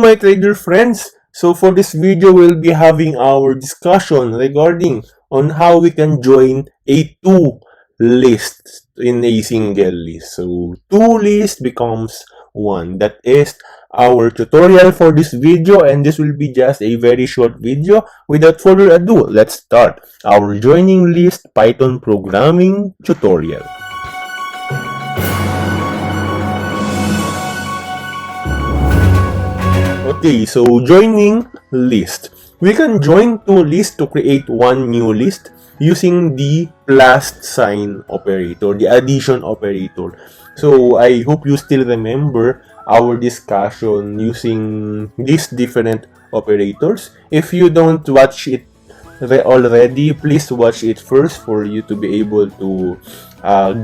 My trader friends, so for this video we'll be having our discussion regarding on how we can join a two list in a single list. So two lists becomes one. That is our tutorial for this video, and this will be just a very short video. Without further ado, let's start our joining list Python programming tutorial. Okay, so joining list. We can join two lists to create one new list using the plus sign operator, the addition operator. So I hope you still remember our discussion using these different operators. If you don't watch it already, please watch it first for you to be able to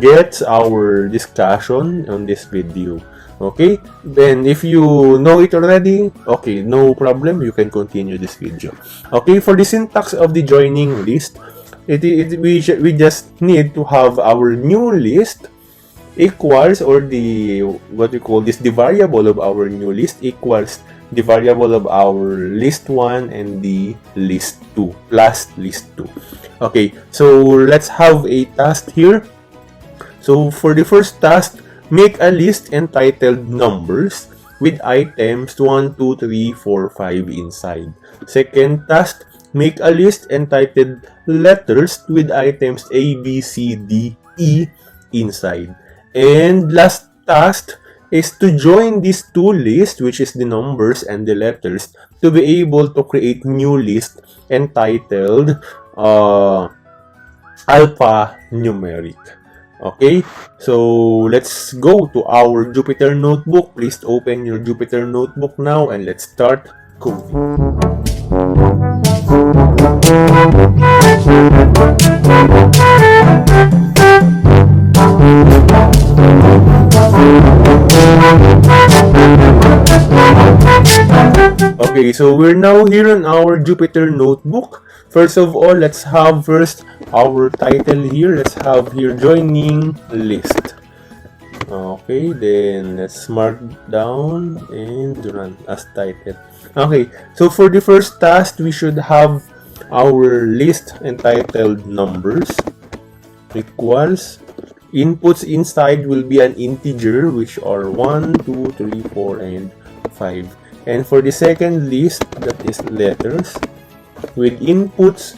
get our discussion on this video. Okay, then if you know it already, okay, no problem, you can continue this video. Okay, for the syntax of the joining list, we just need to have our new list equals, or the what we call this, the variable of our new list equals the variable of our list 1 and the list 2 plus list 2. Okay, so let's have a task here. So for the first task, make a list entitled numbers with items 1, 2, 3, 4, 5 inside. Second task, make a list entitled letters with items A, B, C, D, E inside. And last task is to join these two lists, which is the numbers and the letters, to be able to create new list entitled alphanumeric. Okay, so let's go to our Jupyter Notebook. Please open your Jupyter Notebook now and let's start coding. Okay, so we're now here on our Jupyter Notebook. First of all, let's have first our title here. Let's have here joining list. Okay, then let's mark down and run as title. Okay, so for the first task, we should have our list entitled numbers equals inputs inside will be an integer, which are 1, 2, 3, 4, and 5. And for the second list, that is letters, with inputs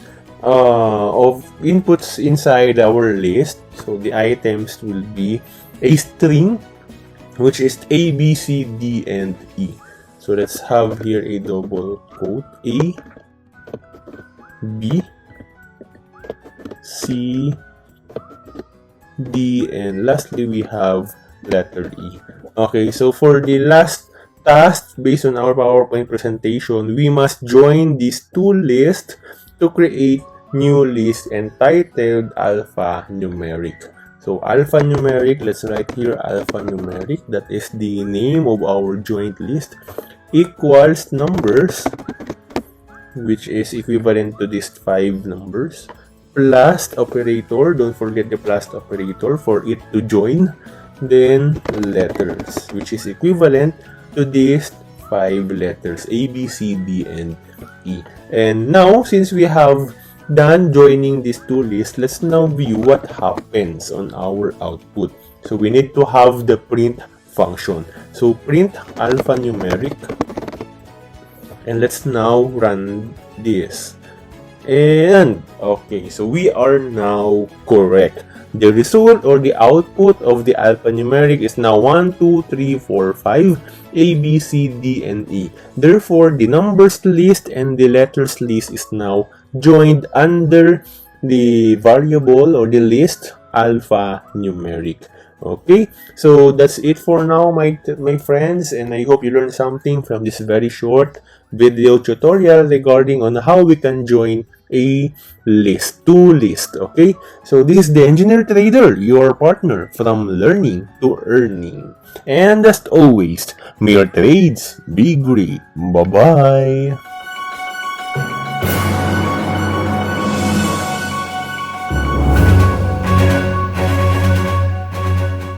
inside our list. So the items will be a string, which is A, B, C, D, and E. So let's have here a double quote: A, B, C, D, and lastly we have letter E. Okay, so for the last task, based on our PowerPoint presentation, we must join these two lists to create new list entitled alphanumeric. So alphanumeric, let's write here alphanumeric, that is the name of our joint list, equals numbers, which is equivalent to these 5 numbers, plus operator, don't forget the plus operator for it to join, then letters, which is equivalent to these 5 letters A, B, C, D, and E. And now, since we have done joining these two lists, let's now view what happens on our output. So we need to have the print function. So print alphanumeric, and let's now run this. And okay, so we are now correct. The result or the output of the alphanumeric is now 1, 2, 3, 4, 5, A, B, C, D, and E. Therefore, the numbers list and the letters list is now joined under the variable or the list alphanumeric. Okay, so that's it for now, my friends, and I hope you learned something from this very short video tutorial regarding on how we can join a list, two lists. Okay, so this is the Engineer Trader, your partner from learning to earning. And as always, may your trades be great. Bye bye.